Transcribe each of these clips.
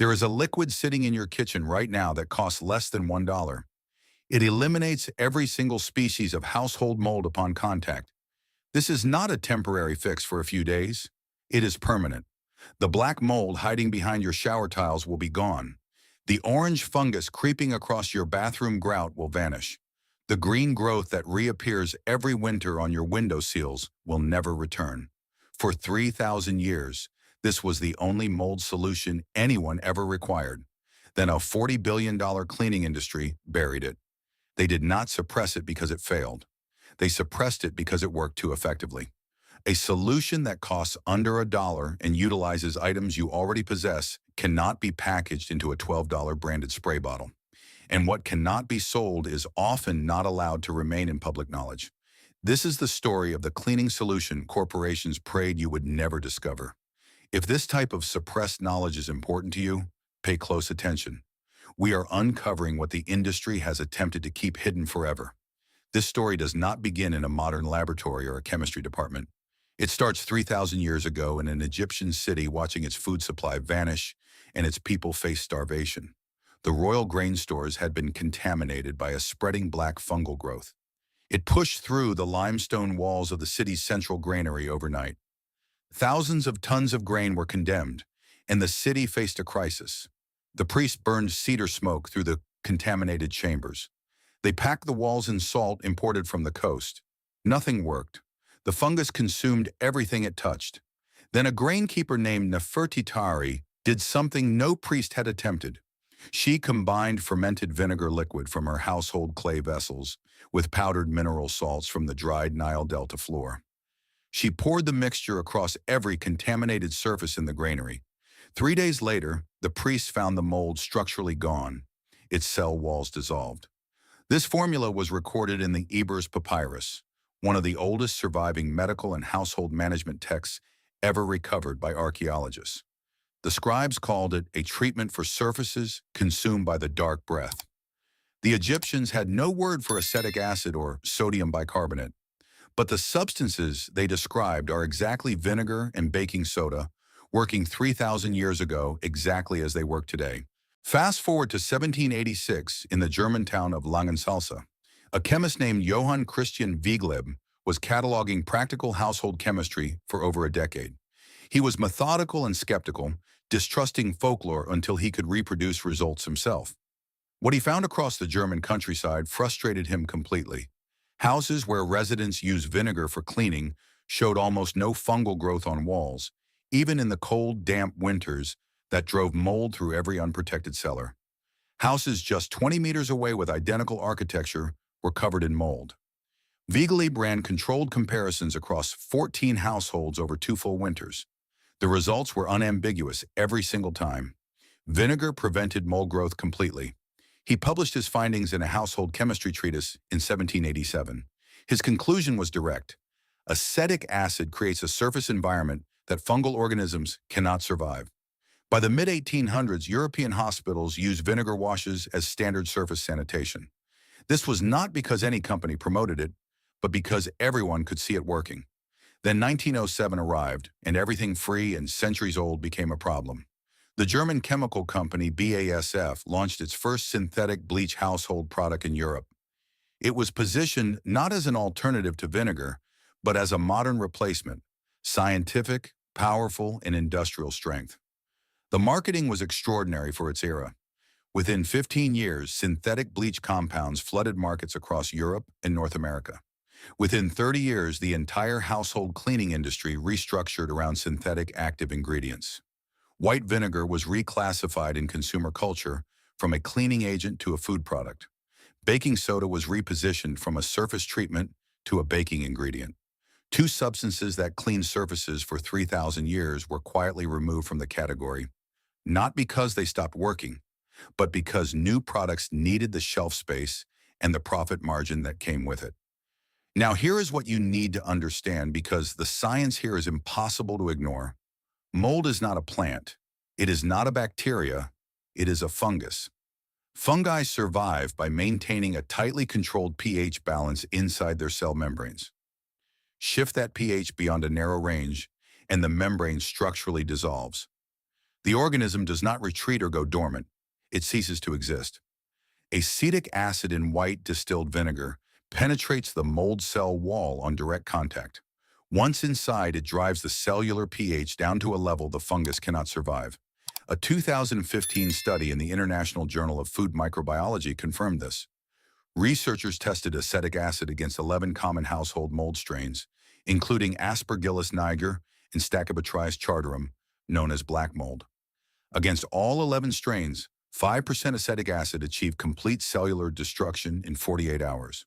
There is a liquid sitting in your kitchen right now that costs less than $1. It eliminates every single species of household mold upon contact. This is not a temporary fix for a few days. It is permanent. The black mold hiding behind your shower tiles will be gone. The orange fungus creeping across your bathroom grout will vanish. The green growth that reappears every winter on your window sills will never return. For 3,000 years, this was the only mold solution anyone ever required. Then a $40 billion cleaning industry buried it. They did not suppress it because it failed. They suppressed it because it worked too effectively. A solution that costs under $1 and utilizes items you already possess cannot be packaged into a $12 branded spray bottle. And what cannot be sold is often not allowed to remain in public knowledge. This is the story of the cleaning solution corporations prayed you would never discover. If this type of suppressed knowledge is important to you, pay close attention. We are uncovering what the industry has attempted to keep hidden forever. This story does not begin in a modern laboratory or a chemistry department. It starts 3,000 years ago in an Egyptian city watching its food supply vanish and its people face starvation. The royal grain stores had been contaminated by a spreading black fungal growth. It pushed through the limestone walls of the city's central granary overnight. Thousands of tons of grain were condemned, and the city faced a crisis. The priests burned cedar smoke through the contaminated chambers. They packed the walls in salt imported from the coast. Nothing worked. The fungus consumed everything it touched. Then a grainkeeper named Nefertitari did something no priest had attempted. She combined fermented vinegar liquid from her household clay vessels with powdered mineral salts from the dried Nile Delta floor. She poured the mixture across every contaminated surface in the granary. 3 days later, the priests found the mold structurally gone, its cell walls dissolved. This formula was recorded in the Ebers Papyrus, one of the oldest surviving medical and household management texts ever recovered by archaeologists. The scribes called it a treatment for surfaces consumed by the dark breath. The Egyptians had no word for acetic acid or sodium bicarbonate, but the substances they described are exactly vinegar and baking soda, working 3,000 years ago exactly as they work today. Fast forward to 1786 in the German town of Langensalza. A chemist named Johann Christian Wiegleb was cataloging practical household chemistry for over a decade. He was methodical and skeptical, distrusting folklore until he could reproduce results himself. What he found across the German countryside frustrated him completely. Houses where residents used vinegar for cleaning showed almost no fungal growth on walls, even in the cold, damp winters that drove mold through every unprotected cellar. Houses just 20 meters away with identical architecture were covered in mold. Wiegleb ran controlled comparisons across 14 households over 2 full winters. The results were unambiguous every single time. Vinegar prevented mold growth completely. He published his findings in a household chemistry treatise in 1787. His conclusion was direct. Acetic acid creates a surface environment that fungal organisms cannot survive. By the mid-1800s, European hospitals used vinegar washes as standard surface sanitation. This was not because any company promoted it, but because everyone could see it working. Then 1907 arrived, and everything free and centuries old became a problem. The German chemical company BASF launched its first synthetic bleach household product in Europe. It was positioned not as an alternative to vinegar, but as a modern replacement, scientific, powerful, and industrial strength. The marketing was extraordinary for its era. Within 15 years, synthetic bleach compounds flooded markets across Europe and North America. Within 30 years, the entire household cleaning industry restructured around synthetic active ingredients. White vinegar was reclassified in consumer culture from a cleaning agent to a food product. Baking soda was repositioned from a surface treatment to a baking ingredient. 2 substances that cleaned surfaces for 3,000 years were quietly removed from the category, not because they stopped working, but because new products needed the shelf space and the profit margin that came with it. Now, here is what you need to understand because the science here is impossible to ignore. Mold is not a plant. It is not a bacteria. It is a fungus. Fungi survive by maintaining a tightly controlled pH balance inside their cell membranes. Shift that pH beyond a narrow range, and the membrane structurally dissolves. The organism does not retreat or go dormant. It ceases to exist. Acetic acid in white distilled vinegar penetrates the mold cell wall on direct contact. Once inside, it drives the cellular pH down to a level the fungus cannot survive. A 2015 study in the International Journal of Food Microbiology confirmed this. Researchers tested acetic acid against 11 common household mold strains, including Aspergillus niger and Stachybotrys chartarum, known as black mold. Against all 11 strains, 5% acetic acid achieved complete cellular destruction in 48 hours.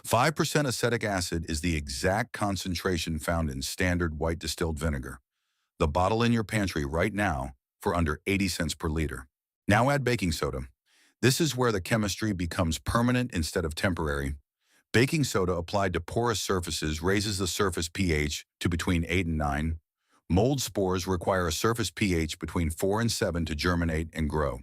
5% acetic acid is the exact concentration found in standard white distilled vinegar. The bottle in your pantry right now for under 80 cents per liter. Now add baking soda. This is where the chemistry becomes permanent instead of temporary. Baking soda applied to porous surfaces raises the surface pH to between 8 and 9. Mold spores require a surface pH between 4 and 7 to germinate and grow.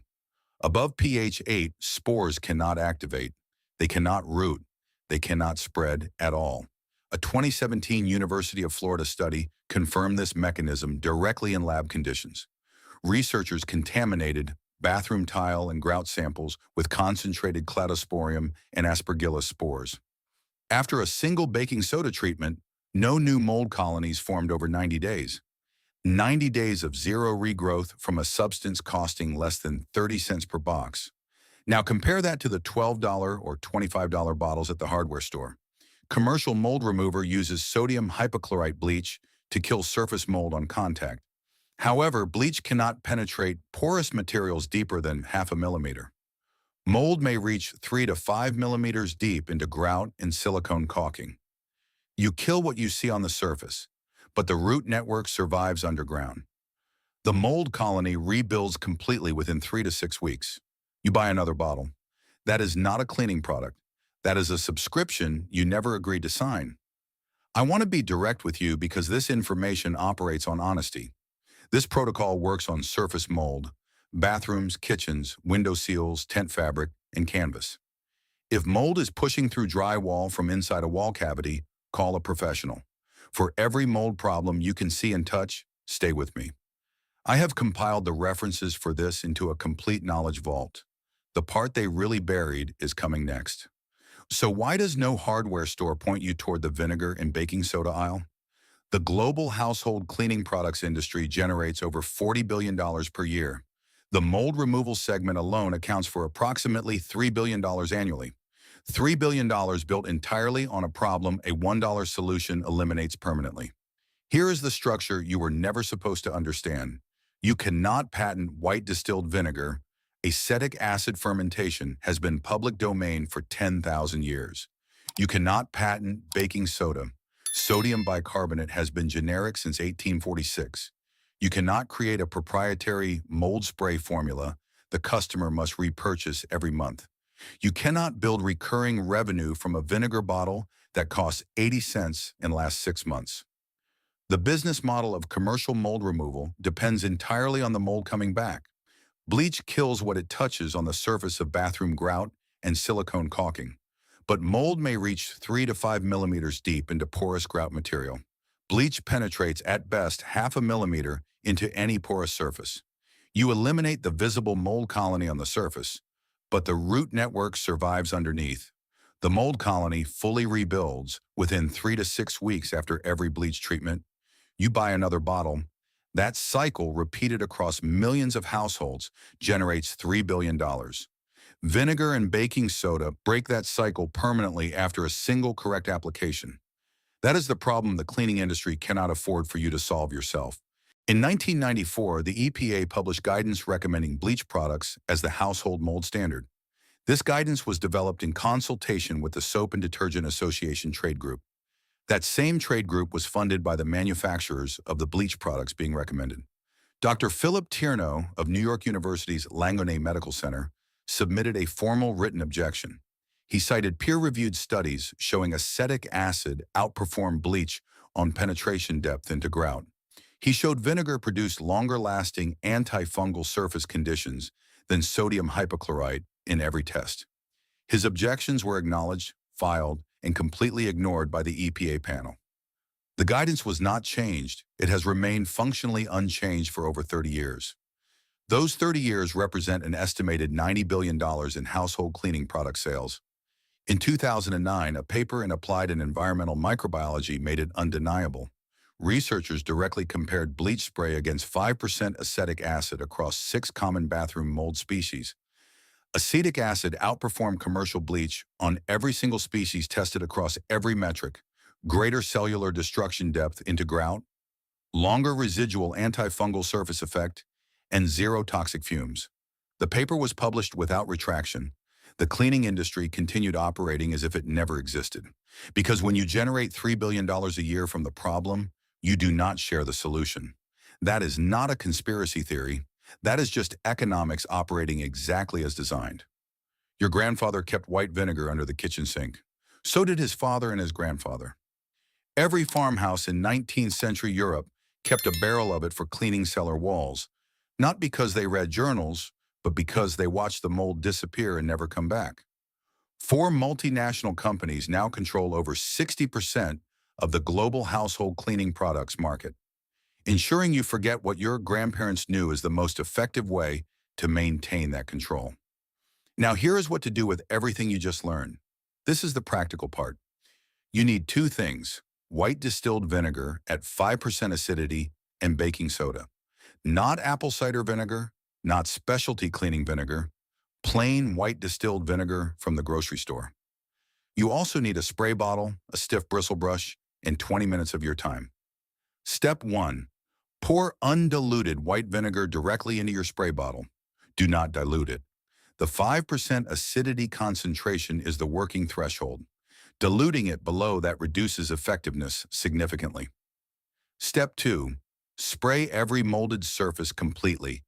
Above pH 8, spores cannot activate. They cannot root. They cannot spread at all. A 2017 University of Florida study confirmed this mechanism directly in lab conditions. Researchers contaminated bathroom tile and grout samples with concentrated Cladosporium and Aspergillus spores. After a single baking soda treatment, no new mold colonies formed over 90 days. 90 days of zero regrowth from a substance costing less than 30 cents per box. Now compare that to the $12 or $25 bottles at the hardware store. Commercial mold remover uses sodium hypochlorite bleach to kill surface mold on contact. However, bleach cannot penetrate porous materials deeper than half a millimeter. Mold may reach 3 to 5 millimeters deep into grout and silicone caulking. You kill what you see on the surface, but the root network survives underground. The mold colony rebuilds completely within 3 to 6 weeks. You buy another bottle. That is not a cleaning product. That is a subscription you never agreed to sign. I want to be direct with you because this information operates on honesty. This protocol works on surface mold, bathrooms, kitchens, window seals, tent fabric, and canvas. If mold is pushing through drywall from inside a wall cavity, call a professional. For every mold problem you can see and touch, stay with me. I have compiled the references for this into a complete knowledge vault. The part they really buried is coming next. So why does no hardware store point you toward the vinegar and baking soda aisle? The global household cleaning products industry generates over $40 billion per year. The mold removal segment alone accounts for approximately $3 billion annually. $3 billion built entirely on a problem a $1 solution eliminates permanently. Here is the structure you were never supposed to understand. You cannot patent white distilled vinegar. Acetic acid fermentation has been public domain for 10,000 years. You cannot patent baking soda. Sodium bicarbonate has been generic since 1846. You cannot create a proprietary mold spray formula the customer must repurchase every month. You cannot build recurring revenue from a vinegar bottle that costs 80 cents and lasts 6 months. The business model of commercial mold removal depends entirely on the mold coming back. Bleach kills what it touches on the surface of bathroom grout and silicone caulking. But mold may reach 3 to 5 millimeters deep into porous grout material. Bleach penetrates at best half a millimeter into any porous surface. You eliminate the visible mold colony on the surface, but the root network survives underneath. The mold colony fully rebuilds within 3 to 6 weeks after every bleach treatment. You buy another bottle. That cycle, repeated across millions of households, generates $3 billion. Vinegar and baking soda break that cycle permanently after a single correct application. That is the problem the cleaning industry cannot afford for you to solve yourself. In 1994, the EPA published guidance recommending bleach products as the household mold standard. This guidance was developed in consultation with the Soap and Detergent Association trade group. That same trade group was funded by the manufacturers of the bleach products being recommended. Dr. Philip Tierno of New York University's Langone Medical Center submitted a formal written objection. He cited peer-reviewed studies showing acetic acid outperformed bleach on penetration depth into grout. He showed vinegar produced longer-lasting antifungal surface conditions than sodium hypochlorite in every test. His objections were acknowledged, filed, and completely ignored by the EPA panel. The guidance was not changed. It has remained functionally unchanged for over 30 years. Those 30 years represent an estimated $90 billion in household cleaning product sales. In 2009, a paper in Applied and Environmental Microbiology made it undeniable. Researchers directly compared bleach spray against 5% acetic acid across 6 common bathroom mold species. Acetic acid outperformed commercial bleach on every single species tested across every metric: greater cellular destruction depth into grout, longer residual antifungal surface effect, and zero toxic fumes. The paper was published without retraction. The cleaning industry continued operating as if it never existed. Because when you generate $3 billion a year from the problem, you do not share the solution. That is not a conspiracy theory. That is just economics operating exactly as designed. Your grandfather kept white vinegar under the kitchen sink. So did his father and his grandfather. Every farmhouse in 19th century Europe kept a barrel of it for cleaning cellar walls, not because they read journals, but because they watched the mold disappear and never come back. 4 multinational companies now control over 60% of the global household cleaning products market. Ensuring you forget what your grandparents knew is the most effective way to maintain that control. Now here is what to do with everything you just learned. This is the practical part. You need 2 things: white distilled vinegar at 5% acidity and baking soda. Not apple cider vinegar, not specialty cleaning vinegar, plain white distilled vinegar from the grocery store. You also need a spray bottle, a stiff bristle brush, and 20 minutes of your time. Step 1. Pour undiluted white vinegar directly into your spray bottle. Do not dilute it. The 5% acidity concentration is the working threshold. Diluting it below that reduces effectiveness significantly. Step 2. Spray every molded surface completely: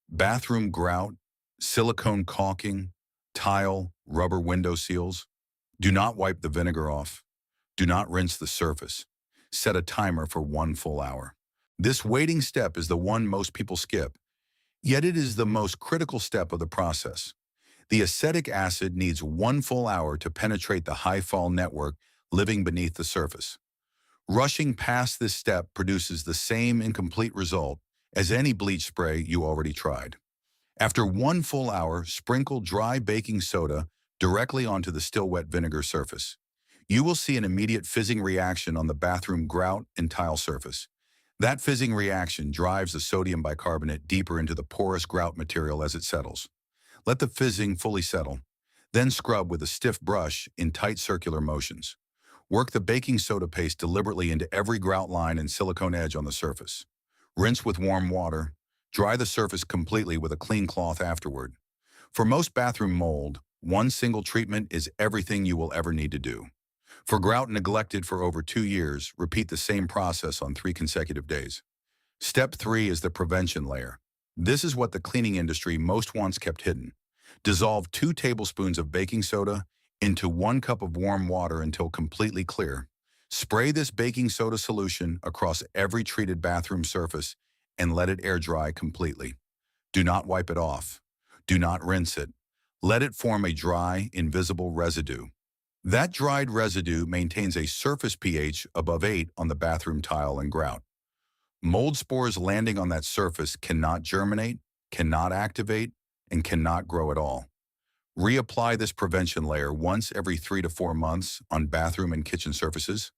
bathroom grout, silicone caulking, tile, rubber window seals. Do not wipe the vinegar off. Do not rinse the surface. Set a timer for 1 full hour. This waiting step is the one most people skip, yet it is the most critical step of the process. The acetic acid needs 1 full hour to penetrate the high-fall network living beneath the surface. Rushing past this step produces the same incomplete result as any bleach spray you already tried. After 1 full hour, sprinkle dry baking soda directly onto the still wet vinegar surface. You will see an immediate fizzing reaction on the bathroom grout and tile surface. That fizzing reaction drives the sodium bicarbonate deeper into the porous grout material as it settles. Let the fizzing fully settle. Then scrub with a stiff brush in tight circular motions. Work the baking soda paste deliberately into every grout line and silicone edge on the surface. Rinse with warm water. Dry the surface completely with a clean cloth afterward. For most bathroom mold, 1 single treatment is everything you will ever need to do. For grout neglected for over 2 years, repeat the same process on 3 consecutive days. Step 3 is the prevention layer. This is what the cleaning industry most wants kept hidden. Dissolve 2 tablespoons of baking soda into 1 cup of warm water until completely clear. Spray this baking soda solution across every treated bathroom surface and let it air dry completely. Do not wipe it off. Do not rinse it. Let it form a dry, invisible residue. That dried residue maintains a surface pH above 8 on the bathroom tile and grout. Mold spores landing on that surface cannot germinate, cannot activate, and cannot grow at all. Reapply this prevention layer once every 3 to 4 months on bathroom and kitchen surfaces.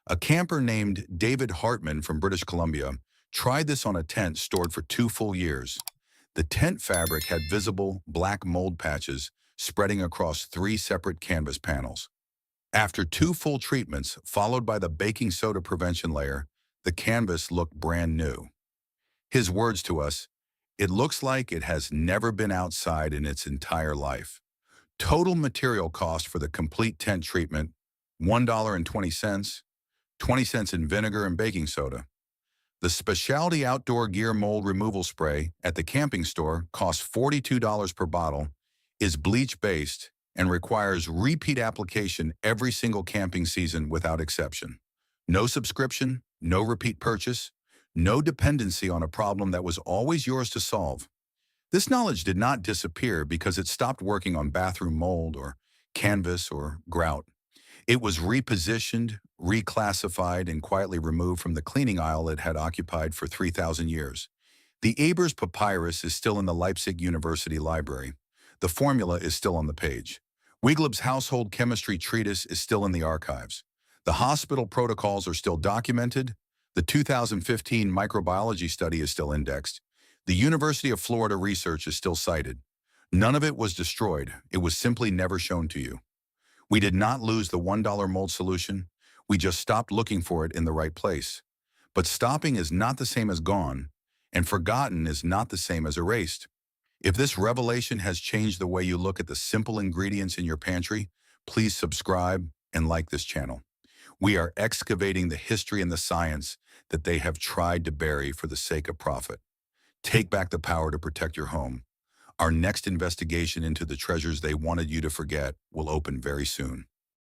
A camper named David Hartman from British Columbia tried this on a tent stored for 2 full years. The tent fabric had visible black mold patches spreading across 3 separate canvas panels. After 2 full treatments, followed by the baking soda prevention layer, the canvas looked brand new. His words to us: "It looks like it has never been outside in its entire life." Total material cost for the complete tent treatment: $1.20, 20 cents in vinegar and baking soda. The Specialty Outdoor Gear Mold Removal Spray at the camping store costs $42 per bottle, is bleach-based, and requires repeat application every single camping season without exception. No subscription, no repeat purchase, no dependency on a problem that was always yours to solve. This knowledge did not disappear because it stopped working on bathroom mold or canvas or grout. It was repositioned, reclassified, and quietly removed from the cleaning aisle it had occupied for 3,000 years. The Ebers Papyrus is still in the Leipzig University Library. The formula is still on the page. Wegelb's household chemistry treatise is still in the archives. The hospital protocols are still documented. The 2015 microbiology study is still indexed. The University of Florida research is still cited. None of it was destroyed. It was simply never shown to you. We did not lose the $1 mold solution. We just stopped looking for it in the right place. But stopping is not the same as gone, and forgotten is not the same as erased. If this revelation has changed the way you look at the simple ingredients in your pantry, please subscribe and like this channel. We are excavating the history and the science that they have tried to bury for the sake of profit. Take back the power to protect your home. Our next investigation into the treasures they wanted you to forget will open very soon.